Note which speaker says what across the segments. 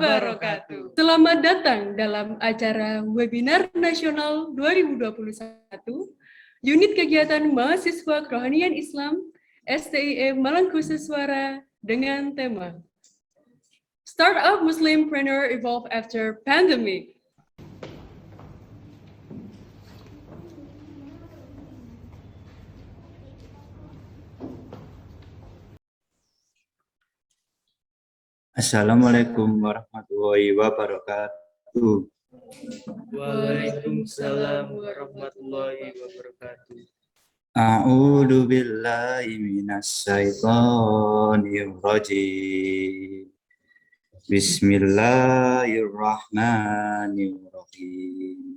Speaker 1: wabarakatuh. Selamat datang dalam acara Webinar Nasional 2021, Unit Kegiatan Mahasiswa Kerohanian Islam STIE Malangkuseswara dengan tema Startup Muslimpreneur Evolve After Pandemic.
Speaker 2: Assalamualaikum warahmatullahi wabarakatuh.
Speaker 3: Waalaikumsalam warahmatullahi wabarakatuh.
Speaker 2: A'udzu billahi minasyaitonir rajim. Bismillahirrahmanirrahim.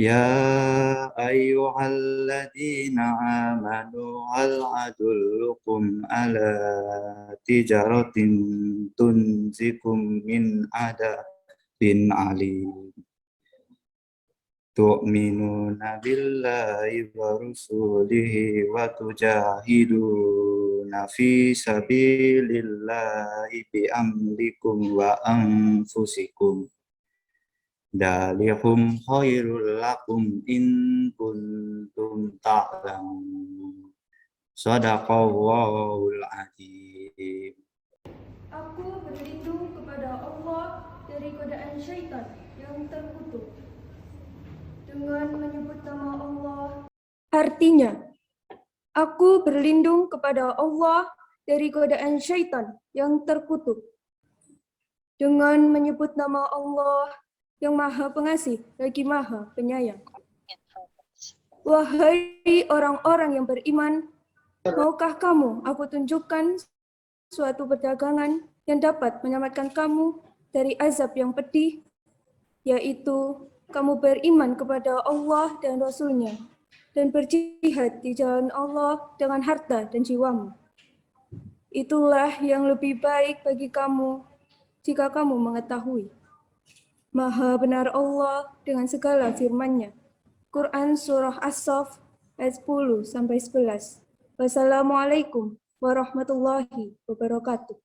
Speaker 2: Ya ayyuhalladzina amanu hal adullukum ala tijaratin tunzikum min adabin alim. Tu'minuna billahi wa rusulihi wa tujahiduna fi sabilillahi bi amlikum wa anfusikum. Dalihum khairul lakum in kuntum ta'lamun. Shadaqallahul adzim.
Speaker 4: Aku berlindung kepada Allah dari godaan syaitan yang terkutuk. Dengan menyebut nama Allah. Artinya, aku berlindung kepada Allah dari godaan syaitan yang terkutuk. Dengan menyebut nama Allah yang Maha Pengasih lagi Maha Penyayang. Wahai orang-orang yang beriman, maukah kamu aku tunjukkan suatu perdagangan yang dapat menyelamatkan kamu dari azab yang pedih, yaitu kamu beriman kepada Allah dan Rasul-Nya dan berjihad di jalan Allah dengan harta dan jiwamu. Itulah yang lebih baik bagi kamu jika kamu mengetahui. Maha benar Allah dengan segala firman-Nya. Quran Surah As-Saff ayat 10-11. Wassalamualaikum warahmatullahi wabarakatuh.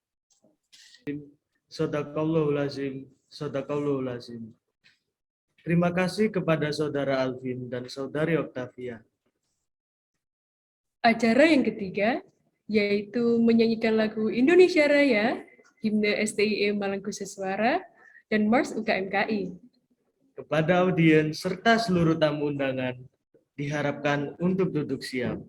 Speaker 3: Shadaqallahul azim, shadaqallahul azim. Terima kasih kepada Saudara Alvin dan Saudari Octavia.
Speaker 1: Acara yang ketiga, yaitu menyanyikan lagu Indonesia Raya, Himne STIE Malangkuseswara, dan Mars UKMKI.
Speaker 3: Kepada audiens serta seluruh tamu undangan, diharapkan untuk duduk siap.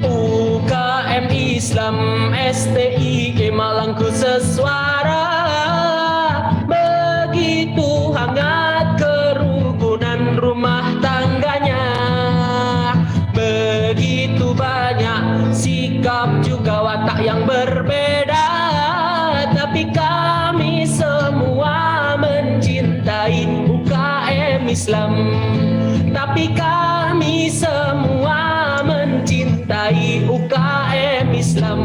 Speaker 5: UKM Islam STIE Malangku sesuara, begitu hangat kerukunan rumah tangganya, begitu banyak sikap juga watak yang berbeda, tapi kami semua mencintai UKM Islam, tapi kami semua mencintai UKM Islam.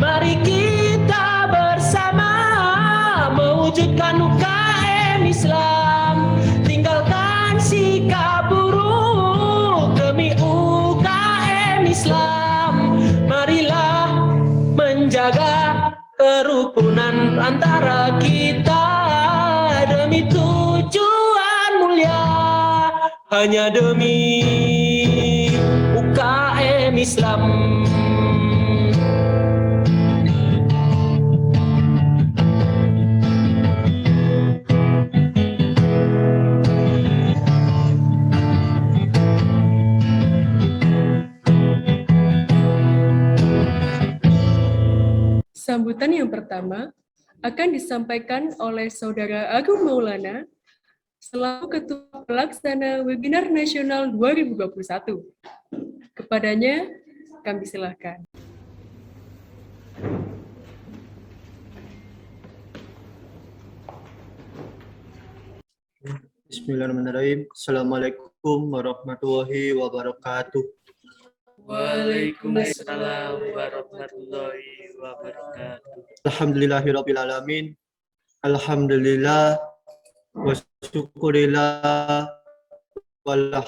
Speaker 5: Mari kita bersama mewujudkan UKM Islam, tinggalkan sikap buruk demi UKM Islam. Marilah menjaga kerukunan antara kita demi tujuan mulia, hanya demi UKM Islam.
Speaker 1: Sambutan yang pertama akan disampaikan oleh Saudara Agung Maulana selaku Ketua Pelaksana Webinar Nasional 2021. Kepadanya kami silakan.
Speaker 2: Bismillahirrahmanirrahim. Assalamualaikum warahmatullahi wabarakatuh.
Speaker 3: Waalaikumsalam warahmatullahi wabarakatuh.
Speaker 2: Alhamdulillahirabbil alamin. Alhamdulillah wa syukurillah wala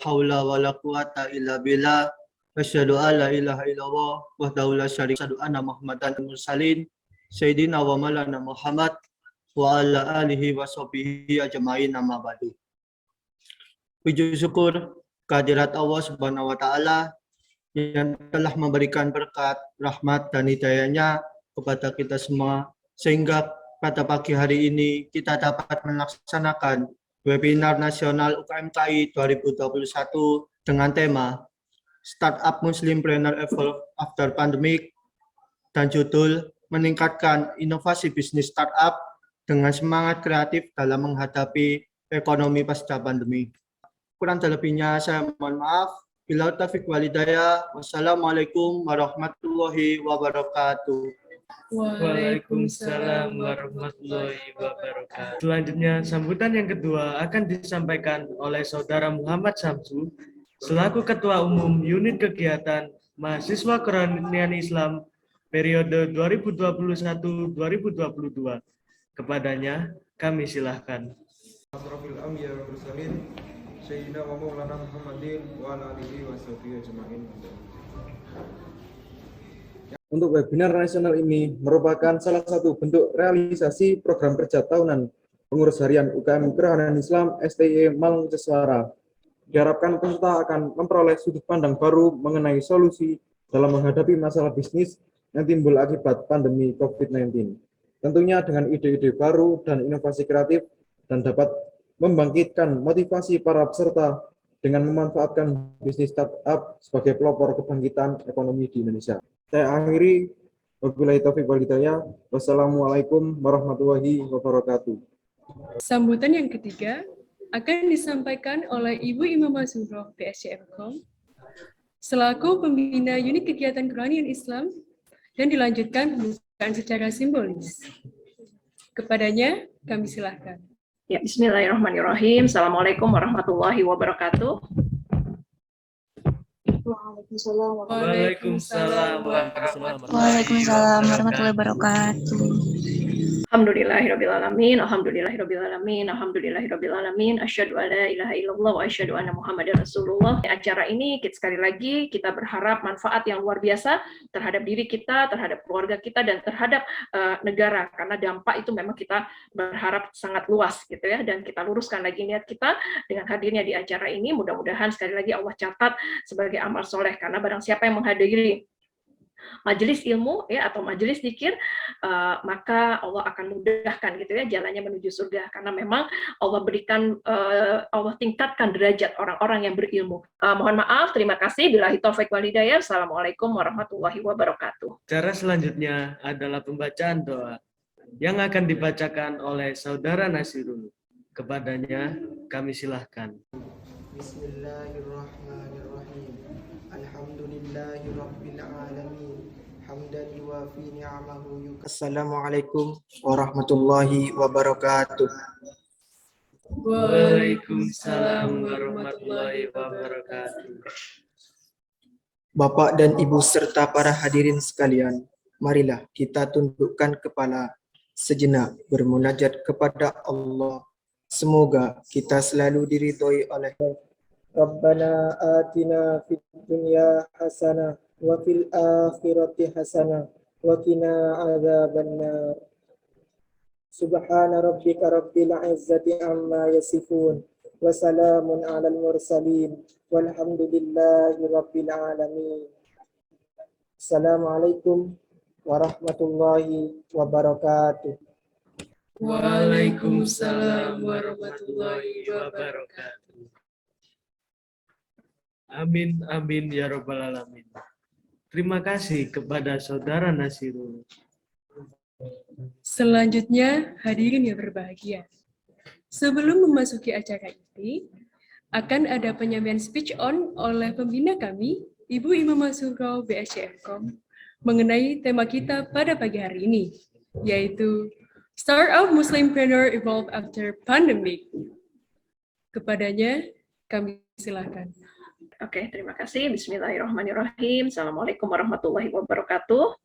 Speaker 2: haula wala quwata illa billah. Asyhadu an la ilaha illallah wahdahu la syarika lahu, anna Muhammadan mursalin sayyidina wa maulana Muhammad wa ala alihi wa sahbihi ajmain, amma ba'du. Puji syukur kehadirat Allah Subhanahu wa taala yang telah memberikan berkat, rahmat dan hidayahnya kepada kita semua, sehingga pada pagi hari ini kita dapat melaksanakan webinar nasional UKMKI 2021 dengan tema Startup Muslimpreneur Evolve After Pandemic dan judul meningkatkan inovasi bisnis startup dengan semangat kreatif dalam menghadapi ekonomi pasca pandemi. Kurang dan lebihnya saya mohon maaf. Bila taufiq wal hidayah. Wassalamualaikum warahmatullahi wabarakatuh.
Speaker 3: Waalaikumsalam warahmatullahi wabarakatuh. Selanjutnya, sambutan yang kedua akan disampaikan oleh Saudara Muhammad Samsu selaku Ketua Umum Unit Kegiatan Mahasiswa Kerohanian Islam periode 2021-2022. Kepadanya kami silahkan.
Speaker 6: Sayyidina wa maulana Muhammadin wa ala alihi wa sahbihi ajma'in. Untuk webinar nasional ini merupakan salah satu bentuk realisasi program kerja tahunan pengurus harian UKM Kerohanian Islam STIE Malang Seswara. Diharapkan peserta akan memperoleh sudut pandang baru mengenai solusi dalam menghadapi masalah bisnis yang timbul akibat pandemi COVID-19. Tentunya dengan ide-ide baru dan inovasi kreatif dan dapat membangkitkan motivasi para peserta dengan memanfaatkan bisnis startup sebagai pelopor kebangkitan ekonomi di Indonesia. Saya akhiri, wabillahi taufiq wal hidayah. Wassalamualaikum warahmatullahi wabarakatuh.
Speaker 1: Sambutan yang ketiga akan disampaikan oleh Ibu Imamah Zuhroh PSCMKOM selaku pembina unit kegiatan kerohanian Islam dan dilanjutkan pembukaan secara simbolis. Kepadanya kami silahkan.
Speaker 7: Ya, bismillahirrahmanirrahim. Assalamualaikum warahmatullahi wabarakatuh.
Speaker 3: Waalaikumsalam warahmatullahi
Speaker 7: Waalaikumsalam
Speaker 3: wabarakatuh.
Speaker 7: warahmatullahi wabarakatuh.
Speaker 8: Alhamdulillahirrabbilalamin, alhamdulillahirrabbilalamin, alhamdulillahirrabbilalamin, asyhadu an la ilaha illallah wa asyhadu anna muhammadar rasulullah. Acara ini sekali lagi kita berharap manfaat yang luar biasa terhadap diri kita, terhadap keluarga kita, dan terhadap negara, karena dampak itu memang kita berharap sangat luas gitu ya. Dan kita luruskan lagi niat kita dengan hadirnya di acara ini, mudah-mudahan sekali lagi Allah catat sebagai amal soleh, karena barang siapa yang menghadiri majelis ilmu ya atau majelis zikir, maka Allah akan mudahkan gitu ya jalannya menuju surga, karena memang Allah berikan Allah tingkatkan derajat orang-orang yang berilmu. Mohon maaf, terima kasih. Billahi taufik wal hidayah. Assalamualaikum warahmatullahi wabarakatuh.
Speaker 3: Cara selanjutnya adalah pembacaan doa yang akan dibacakan oleh Saudara Nasirul. Kepadanya kami silahkan.
Speaker 9: Bismillahirrahmanirrahim. Alhamdulillahirabbil alamin. Hamdan yuwafi ni'amahu. Assalamualaikum warahmatullahi wabarakatuh.
Speaker 3: Waalaikumsalam warahmatullahi wabarakatuh.
Speaker 9: Bapak dan Ibu serta para hadirin sekalian, marilah kita tundukkan kepala sejenak bermunajat kepada Allah. Semoga kita selalu diridhoi oleh Rabbana atina fid dunya hasanah wa fil akhirati hasanah wa qina adzabannar. Subhana rabbika rabbil izzati amma yasifun wa salamun 'alal mursalin walhamdulillahi rabbil alamin. Assalamualaikum warahmatullahi wabarakatuh.
Speaker 3: Waalaikumsalam warahmatullahi wabarakatuh. Amin, amin, ya Rabbal Alamin. Terima kasih kepada Saudara Nasirul.
Speaker 1: Selanjutnya, hadirin yang berbahagia. Sebelum memasuki acara ini, akan ada penyampaian speech on oleh pembina kami, Ibu Imamah Surau BSC-Fkom, mengenai tema kita pada pagi hari ini, yaitu Startup Muslimpreneur Evolve After Pandemic. Kepadanya, kami silakan.
Speaker 8: Oke, terima kasih. Bismillahirrahmanirrahim. Assalamualaikum warahmatullahi wabarakatuh.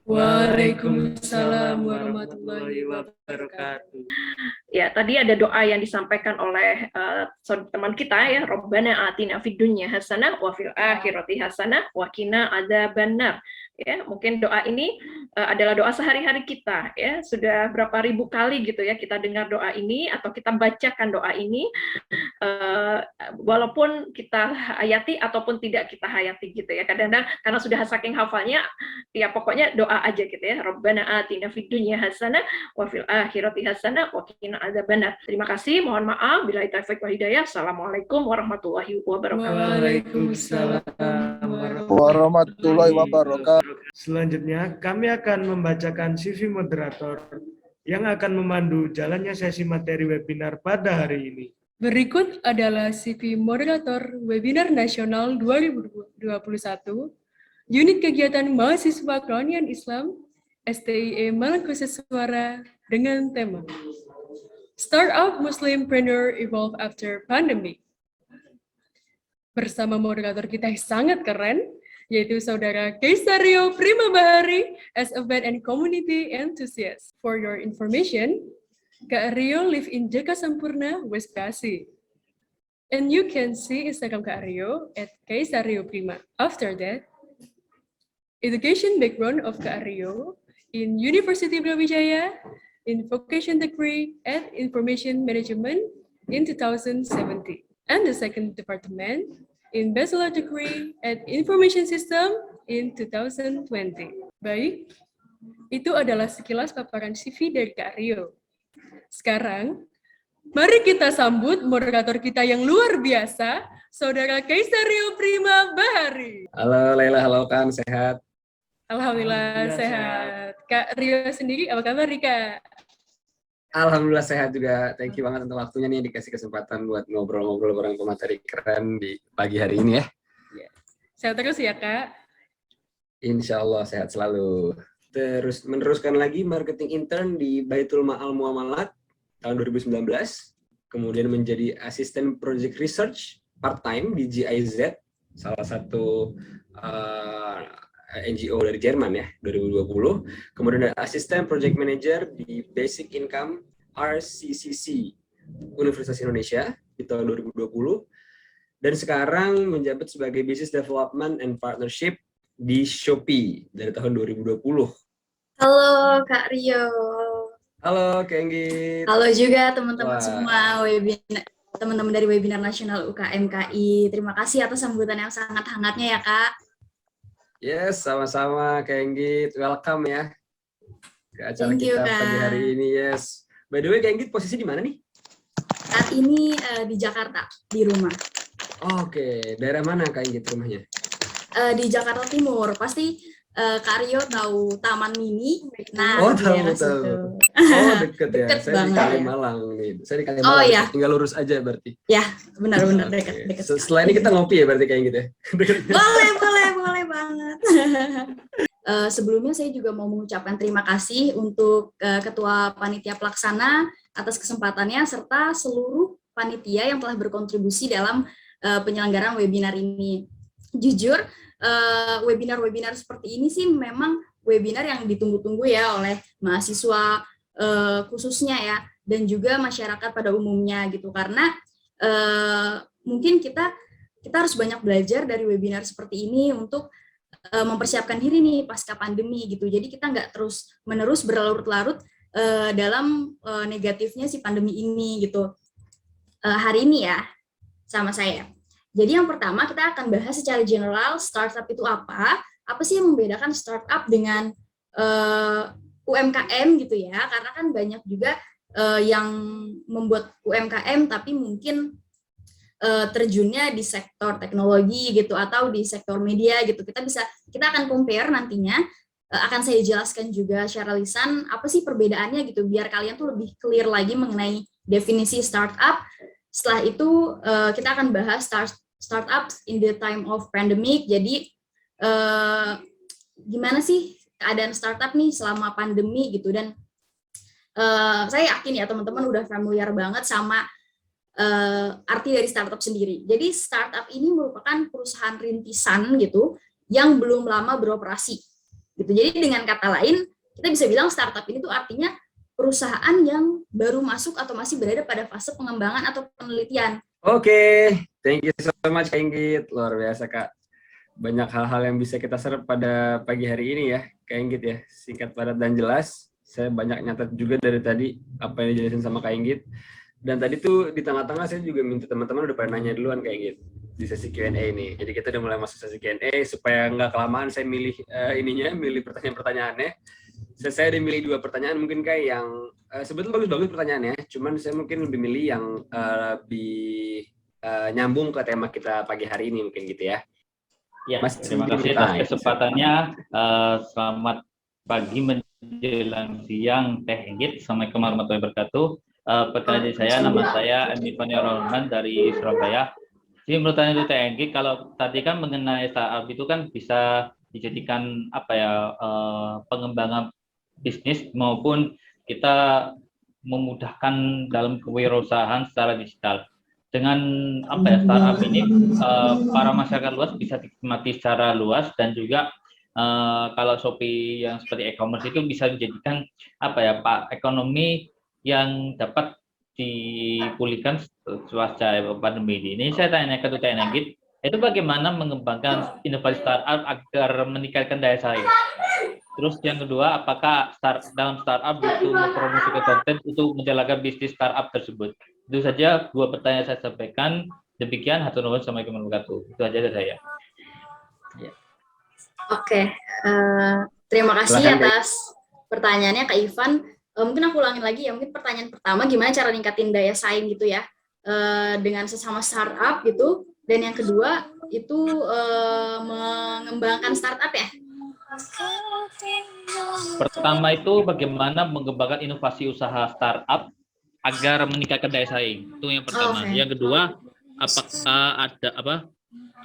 Speaker 1: Waalaikumsalam warahmatullahi wabarakatuh.
Speaker 8: Ya, tadi ada doa yang disampaikan oleh teman kita ya, Rabbana atina fid dunya hasanah wa fil akhirati hasanah wa qina adzabannar. Ya, mungkin doa ini adalah doa sehari-hari kita ya. Sudah berapa ribu kali gitu ya kita dengar doa ini atau kita bacakan doa ini, walaupun kita hayati ataupun tidak kita hayati gitu ya. Kadang-kadang karena sudah saking hafalnya, ya pokoknya doa aja gitu ya. Rabbana atina fid dunya hasanah wa fil akhirati hasanah wa qina adzabannar. Terima kasih, mohon maaf bila taufik wal hidayah. Assalamualaikum warahmatullahi wabarakatuh.
Speaker 3: Waalaikumsalam
Speaker 10: warahmatullahi wabarakatuh.
Speaker 3: Selanjutnya, kami akan membacakan CV moderator yang akan memandu jalannya sesi materi webinar pada hari ini.
Speaker 1: Berikut adalah CV moderator Webinar Nasional 2021, Unit Kegiatan Mahasiswa Kerohanian Islam, STIE Malang Khusus Suara, dengan tema Startup Muslimpreneur Evolve After Pandemic. Bersama moderator kita yang sangat keren, yaitu Saudara Keisario Prima Bahari as event and community enthusiast. For your information, Kak Rio live in Jaka Sampurna, West Bekasi. And you can see Instagram Kak Rio at Keisario Prima. After that, education background of Kak Rio in University Brawijaya, in vocation degree at Information Management in 2017. And the second department in bachelor degree at Information System in 2020. Baik, itu adalah sekilas paparan CV dari Kak Rio. Sekarang, mari kita sambut moderator kita yang luar biasa, Saudara Keisario Prima Bahari.
Speaker 11: Halo Laila, halo Kan, sehat?
Speaker 1: Alhamdulillah sehat. Kak Rio sendiri, apa kabar Kak?
Speaker 11: Alhamdulillah sehat juga. Thank you banget untuk waktunya nih dikasih kesempatan buat ngobrol-ngobrol bareng pemateri keren di pagi hari ini ya.
Speaker 1: Sehat terus ya Kak?
Speaker 11: Insya Allah sehat selalu. Terus meneruskan lagi marketing intern di Baitul Ma'al Muamalat tahun 2019. Kemudian menjadi asisten project research part-time di GIZ salah satu NGO dari Jerman ya 2020. Kemudian ada Assistant Project Manager di Basic Income RCCC Universitas Indonesia di tahun 2020. Dan sekarang menjabat sebagai Business Development and Partnership di Shopee dari tahun 2020.
Speaker 10: Halo Kak Rio.
Speaker 11: Halo Kak Enggit.
Speaker 10: Halo juga teman-teman
Speaker 11: Wah.
Speaker 10: semua teman-teman dari webinar nasional UKMKI. Terima kasih atas sambutan yang sangat hangatnya ya Kak.
Speaker 11: Yes, sama-sama Kak Enggit. Welcome ya ke acara
Speaker 10: Thank you,
Speaker 11: kita
Speaker 10: Kak.
Speaker 11: pagi hari ini. Yes. By the way, Kak Enggit posisi di mana nih?
Speaker 10: Saat ini di Jakarta, di rumah.
Speaker 11: Oke, daerah mana Kak Enggit rumahnya?
Speaker 10: Di Jakarta Timur. Pasti Kak Rio tahu Taman Mini. Nah,
Speaker 11: Oh,
Speaker 10: di
Speaker 11: tahu,
Speaker 10: daerah
Speaker 11: tahu.
Speaker 10: situ.
Speaker 11: Oh, deket ya.
Speaker 10: Deket
Speaker 11: Saya di
Speaker 10: banget ya.
Speaker 11: Kalimalang nih. Saya di Kalimalang.
Speaker 10: Oh, iya.
Speaker 11: Tinggal lurus aja berarti.
Speaker 10: Ya, benar-benar
Speaker 11: Oke.
Speaker 10: dekat.
Speaker 11: Setelah ini kita ngopi ya berarti kayak gitu ya.
Speaker 10: Boleh banget. Sebelumnya saya juga mau mengucapkan terima kasih untuk Ketua Panitia Pelaksana atas kesempatannya serta seluruh panitia yang telah berkontribusi dalam penyelenggaraan webinar ini. Jujur, webinar-webinar seperti ini sih memang webinar yang ditunggu-tunggu ya oleh mahasiswa khususnya ya, dan juga masyarakat pada umumnya gitu, karena mungkin kita harus banyak belajar dari webinar seperti ini untuk mempersiapkan diri nih pasca pandemi gitu. Jadi kita nggak terus-menerus berlarut-larut dalam negatifnya si pandemi ini gitu. Hari ini ya sama saya. Jadi yang pertama kita akan bahas secara general startup itu apa sih yang membedakan startup dengan UMKM gitu ya, karena kan banyak juga yang membuat UMKM tapi mungkin terjunnya di sektor teknologi gitu atau di sektor media gitu. Kita akan compare nantinya, akan saya jelaskan juga secara lisan apa sih perbedaannya gitu biar kalian tuh lebih clear lagi mengenai definisi startup. Setelah itu kita akan bahas startups in the time of pandemic. Jadi gimana sih keadaan startup nih selama pandemi gitu, dan saya yakin ya teman-teman udah familiar banget sama arti dari startup sendiri. Jadi startup ini merupakan perusahaan rintisan gitu yang belum lama beroperasi gitu. Jadi dengan kata lain kita bisa bilang startup ini tuh artinya perusahaan yang baru masuk atau masih berada pada fase pengembangan atau penelitian.
Speaker 11: Oke, thank you so much Kak Inggit. Luar biasa Kak. Banyak hal-hal yang bisa kita serap pada pagi hari ini ya Kak Inggit ya. Singkat, padat, dan jelas. Saya banyak nyatet juga dari tadi apa yang dijelasin sama Kak Inggit. Dan tadi tuh di tengah-tengah saya juga minta teman-teman udah pada nanya duluan Kak Inggit di sesi Q&A ini. Jadi kita udah mulai masuk sesi Q&A supaya nggak kelamaan saya milih milih pertanyaan-pertanyaannya. Saya udah milih 2 pertanyaan mungkin kayak yang sebetulnya bagus-bagus pertanyaannya, cuman saya mungkin lebih milih yang lebih nyambung ke tema kita pagi hari ini mungkin gitu ya.
Speaker 12: Ya, terima kasih atas kesempatannya. Selamat pagi menjelang siang Teh Inggit. Assalamualaikum warahmatullahi wabarakatuh. Pertanyaan saya, nama saya Emi Fania Rohman dari Surabaya. Jadi menurut saya Teh Inggit, kalau tadi kan mengenai startup itu kan bisa dijadikan pengembangan bisnis maupun kita memudahkan dalam kewirausahaan secara digital. Dengan startup ini para masyarakat luas bisa dinikmati secara luas, dan juga kalau Shopee yang seperti e-commerce itu bisa dijadikan ekonomi yang dapat dipulihkan pasca pandemi ini. Saya tanya ke Teh Inggit, itu bagaimana mengembangkan inovasi startup agar meningkatkan daya saing? Terus yang kedua, apakah dalam startup butuh mempromosikan konten untuk menjalankan bisnis startup tersebut? Itu saja 2 pertanyaan saya sampaikan. Demikian, hatur nuhun, assalamualaikum warahmatullahi wabarakatuh. Itu aja dari saya. Ya.
Speaker 10: Oke, terima kasih atas pertanyaannya Kak Ivan. Mungkin aku ulangin lagi ya, mungkin pertanyaan pertama gimana cara ningkatin daya saing gitu ya dengan sesama startup gitu, dan yang kedua itu mengembangkan startup ya.
Speaker 12: Pertama itu bagaimana mengembangkan inovasi usaha startup agar meningkatkan daya saing. Itu yang pertama. Yang kedua,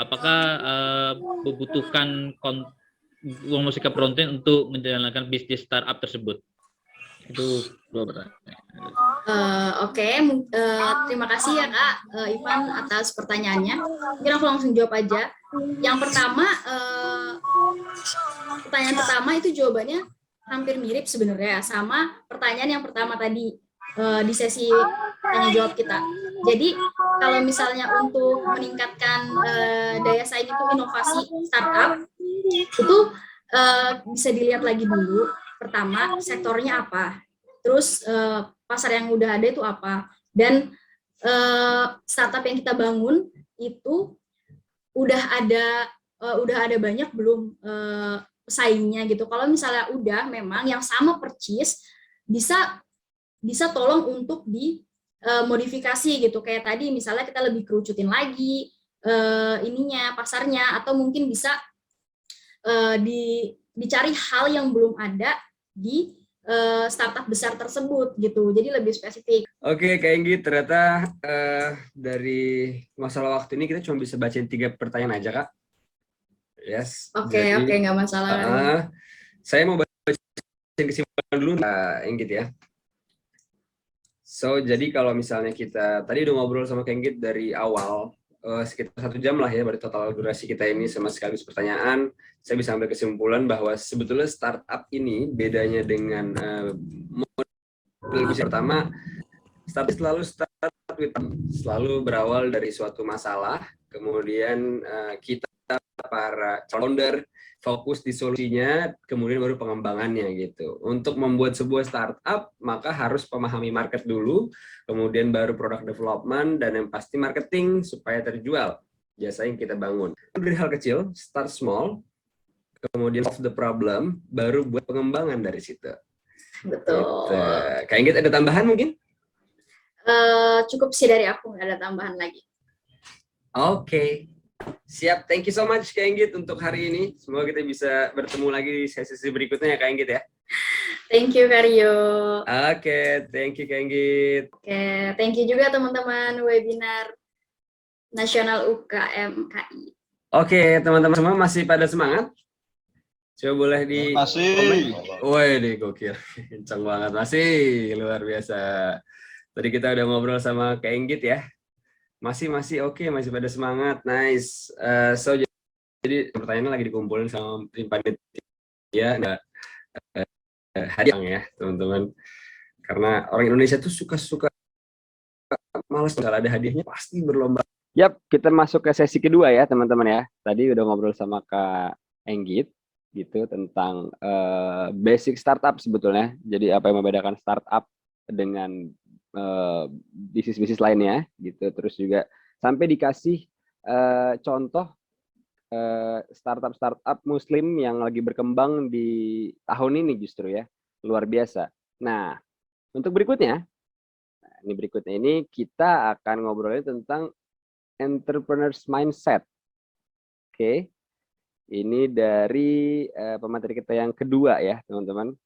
Speaker 12: apakah membutuhkan promosikan konten untuk menjalankan bisnis startup tersebut? Itu 2 pertanyaan.
Speaker 10: Terima kasih ya Kak Ivan atas pertanyaannya. Mungkin aku langsung jawab aja. Yang pertama, pertanyaan pertama itu jawabannya hampir mirip sebenarnya sama pertanyaan yang pertama tadi di sesi tanya jawab kita. Jadi kalau misalnya untuk meningkatkan daya saing itu inovasi startup itu bisa dilihat lagi dulu. Pertama sektornya apa, terus pasar yang udah ada itu apa, dan startup yang kita bangun itu udah ada banyak belum pesaingnya gitu. Kalau misalnya udah memang yang sama persis bisa tolong untuk dimodifikasi gitu. Kayak tadi misalnya kita lebih kerucutin lagi pasarnya, atau mungkin bisa dicari hal yang belum ada di startup besar tersebut gitu. Jadi lebih spesifik.
Speaker 11: Oke, Kak Enggi, ternyata dari masalah waktu ini kita cuma bisa bacain 3 pertanyaan aja, Kak. Yes.
Speaker 10: Oke, nggak masalah.
Speaker 11: Saya mau bacain kesimpulan dulu, Kak Enggi ya. So, jadi kalau misalnya kita tadi udah ngobrol sama Kak Enggi dari awal, sekitar 1 jam lah ya, berarti total durasi kita ini sama sekaligus pertanyaan, saya bisa ambil kesimpulan bahwa sebetulnya startup ini bedanya dengan model bisnis pertama, startup selalu berawal dari suatu masalah, kemudian kita para founder fokus di solusinya, kemudian baru pengembangannya gitu. Untuk membuat sebuah startup, maka harus memahami market dulu, kemudian baru product development, dan yang pasti marketing supaya terjual jasa yang kita bangun. Dari hal kecil, start small, kemudian solve the problem, baru buat pengembangan dari situ.
Speaker 10: Betul.
Speaker 11: Gitu. Kak Inggit ada tambahan mungkin?
Speaker 10: Cukup sih dari aku, nggak ada tambahan lagi.
Speaker 11: Oke. Siap, thank you so much Kak Inggit untuk hari ini. Semoga kita bisa bertemu lagi di sesi berikutnya ya Kak Inggit ya.
Speaker 10: Thank you Karyo.
Speaker 11: Oke, thank you Kak Inggit.
Speaker 10: Oke, thank you juga teman-teman webinar Nasional UKM KI.
Speaker 11: Oke, teman-teman semua masih pada semangat? Coba boleh di komen. Woi, deh gokil. Kencang banget, masih luar biasa. Tadi kita udah ngobrol sama Kak Inggit ya. Masih oke, masih pada semangat, nice. So jadi pertanyaannya lagi dikumpulin sama tim panitia, nggak hadiah ya teman-teman. Karena orang Indonesia tuh suka malas kalau ada hadiahnya pasti berlomba. Yap, kita masuk ke sesi kedua ya teman-teman ya. Tadi udah ngobrol sama Kak Enggit gitu tentang basic startup sebetulnya. Jadi apa yang membedakan startup dengan bisnis-bisnis lainnya gitu, terus juga sampai dikasih contoh startup muslim yang lagi berkembang di tahun ini justru ya, luar biasa. Nah, untuk berikutnya ini kita akan ngobrolin tentang entrepreneurs mindset. Oke. Ini dari pemateri kita yang kedua ya, teman-teman.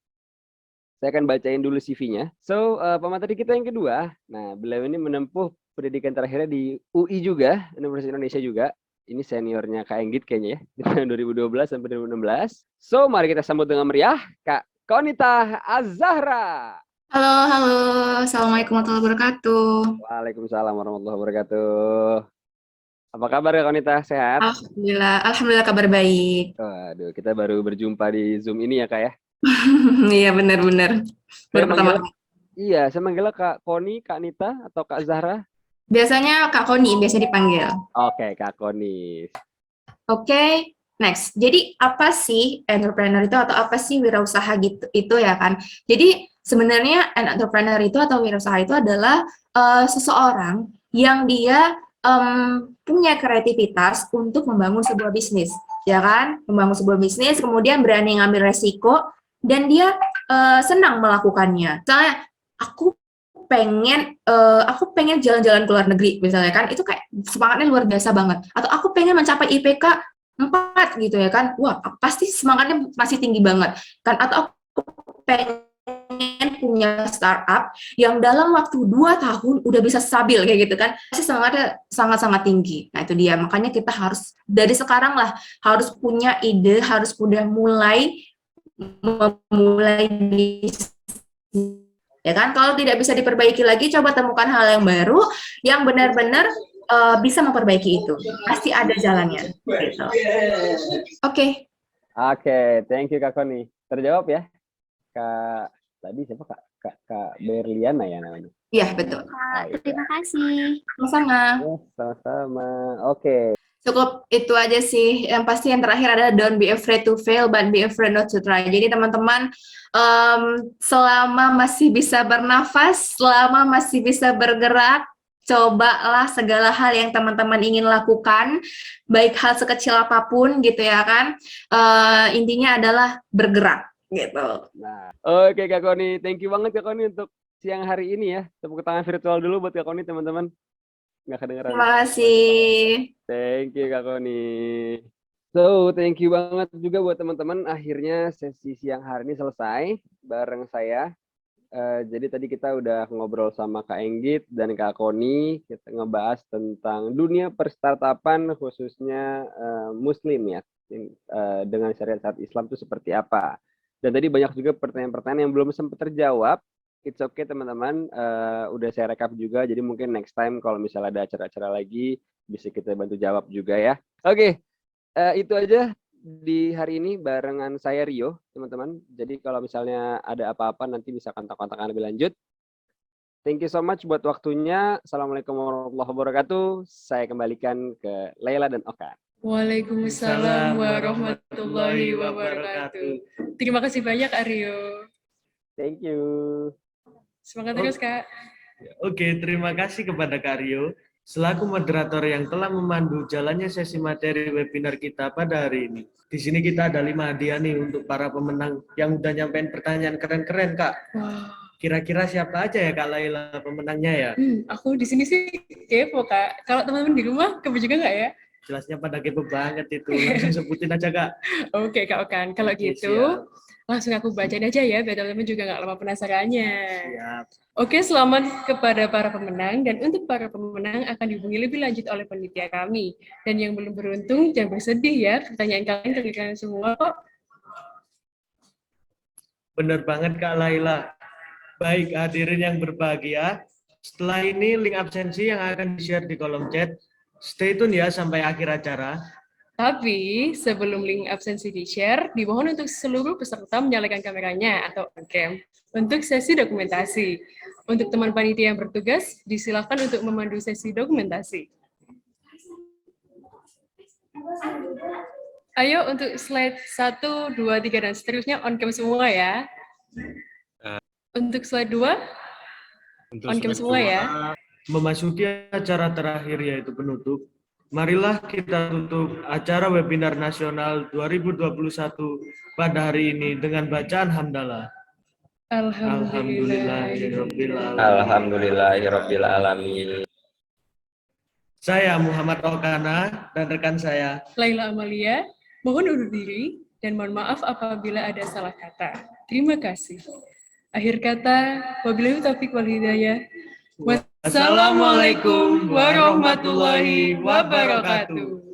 Speaker 11: Saya akan bacain dulu CV-nya. So, pemateri kita yang kedua, nah beliau ini menempuh pendidikan terakhirnya di UI juga, Universitas Indonesia juga. Ini seniornya Kak Enggit kayaknya ya, di tahun 2012 sampai 2016. So, mari kita sambut dengan meriah, Kak Konita Az-Zahra.
Speaker 13: Halo. Assalamualaikum warahmatullahi wabarakatuh.
Speaker 11: Waalaikumsalam warahmatullahi wabarakatuh. Apa kabar Kak Konita? Sehat?
Speaker 13: Alhamdulillah kabar baik.
Speaker 11: Waduh, kita baru berjumpa di Zoom ini ya Kak ya?
Speaker 13: Iya benar-benar.
Speaker 11: Iya, saya manggilnya Kak Koni, Kak Nita, atau Kak Zahra?
Speaker 13: Biasanya Kak Koni, biasa dipanggil.
Speaker 11: Oke, Kak Koni.
Speaker 13: Oke, next. Jadi apa sih entrepreneur itu atau apa sih wirausaha gitu itu ya kan? Jadi sebenarnya entrepreneur itu atau wirausaha itu adalah seseorang yang dia punya kreativitas untuk membangun sebuah bisnis, ya kan? Membangun sebuah bisnis, kemudian berani ngambil resiko, dan dia senang melakukannya. Misalnya, aku pengen jalan-jalan ke luar negeri, misalnya kan, itu kayak semangatnya luar biasa banget. Atau aku pengen mencapai IPK 4 gitu ya kan, wah pasti semangatnya masih tinggi banget kan. Atau aku pengen punya startup yang dalam waktu 2 tahun udah bisa stabil kayak gitu kan, pasti semangatnya sangat-sangat tinggi. Nah itu dia, makanya kita harus dari sekarang lah harus punya ide, harus udah mulai bisnis Ya kan? Kalau tidak bisa diperbaiki lagi, coba temukan hal yang baru yang benar-benar bisa memperbaiki itu. Pasti ada jalannya. Gitu. Oke.
Speaker 11: Oke, thank you Kak Koni. Terjawab ya? Kak tadi siapa Kak Berliana ya namanya?
Speaker 13: Iya, betul.
Speaker 10: Terima kasih.
Speaker 13: Sama-sama.
Speaker 11: Sama-sama. Oke.
Speaker 13: Cukup itu aja sih. Yang pasti yang terakhir adalah don't be afraid to fail, but be afraid not to try. Jadi teman-teman, selama masih bisa bernafas, selama masih bisa bergerak, cobalah segala hal yang teman-teman ingin lakukan, baik hal sekecil apapun gitu ya kan. Intinya adalah bergerak gitu.
Speaker 11: Nah, oke Kak Koni, thank you banget Kak Koni untuk siang hari ini ya. Tepuk tangan virtual dulu buat Kak Koni teman-teman. Nggak kedengeran.
Speaker 13: Terima kasih.
Speaker 11: Thank you Kak Koni. So, thank you banget juga buat teman-teman. Akhirnya sesi siang hari ini selesai bareng saya. Jadi tadi kita udah ngobrol sama Kak Enggit dan Kak Koni. Kita ngebahas tentang dunia perstartupan khususnya Muslim ya. Dengan syariat Islam itu seperti apa. Dan tadi banyak juga pertanyaan-pertanyaan yang belum sempat terjawab. It's okay teman-teman, udah saya rekap juga. Jadi mungkin next time kalau misalnya ada acara-acara lagi bisa kita bantu jawab juga ya. Oke, itu aja di hari ini barengan saya Rio, teman-teman. Jadi kalau misalnya ada apa-apa nanti bisa kontak-kontakan lebih lanjut. Thank you so much buat waktunya. Assalamualaikum warahmatullahi wabarakatuh. Saya kembalikan ke Laila dan Oka.
Speaker 1: Waalaikumsalam warahmatullahi wabarakatuh. Terima kasih banyak Aryo.
Speaker 11: Thank you.
Speaker 1: Semangat terus Kak.
Speaker 3: Oke, terima kasih kepada Kak Rio selaku moderator yang telah memandu jalannya sesi materi webinar kita pada hari ini. Di sini kita ada 5 hadiah nih untuk para pemenang yang udah nyampein pertanyaan keren-keren, Kak.
Speaker 1: Wow.
Speaker 3: Kira-kira siapa aja ya Kak Laila pemenangnya ya?
Speaker 1: Aku di sini sih kepo, Kak. Kalau teman-teman di rumah kepo juga nggak ya?
Speaker 3: Jelasnya pada kepo banget itu. Langsung sebutin aja, Kak.
Speaker 1: Oke, Kak Okan. Kalau gitu, langsung aku bacain aja ya, biar teman-teman juga nggak lama penasarannya.
Speaker 3: Siap.
Speaker 1: Oke, selamat kepada para pemenang. Dan untuk para pemenang akan dihubungi lebih lanjut oleh panitia kami. Dan yang belum beruntung, jangan bersedih ya. Pertanyaan kalian semua kok.
Speaker 3: Bener banget Kak Laila. Baik, hadirin yang berbahagia. Setelah ini link absensi yang akan di-share di kolom chat. Stay tune ya sampai akhir acara.
Speaker 1: Tapi sebelum link absensi di-share, dimohon untuk seluruh peserta menyalakan kameranya atau on-cam untuk sesi dokumentasi. Untuk teman panitia yang bertugas, disilakan untuk memandu sesi dokumentasi. Ayo untuk slide 1, 2, 3, dan seterusnya on-cam semua ya. Untuk slide 2, on-cam semua ya.
Speaker 3: Memasuki acara terakhir yaitu penutup. Marilah kita tutup acara webinar nasional 2021 pada hari ini dengan bacaan hamdalah.
Speaker 11: Alhamdulillahirabbil alamin.
Speaker 3: Saya Muhammad Okana dan rekan saya
Speaker 1: Laila Amalia, mohon undur diri dan mohon maaf apabila ada salah kata. Terima kasih. Akhir kata, wabillahi taufiq wal hidayah. Wassalamualaikum warahmatullahi wabarakatuh.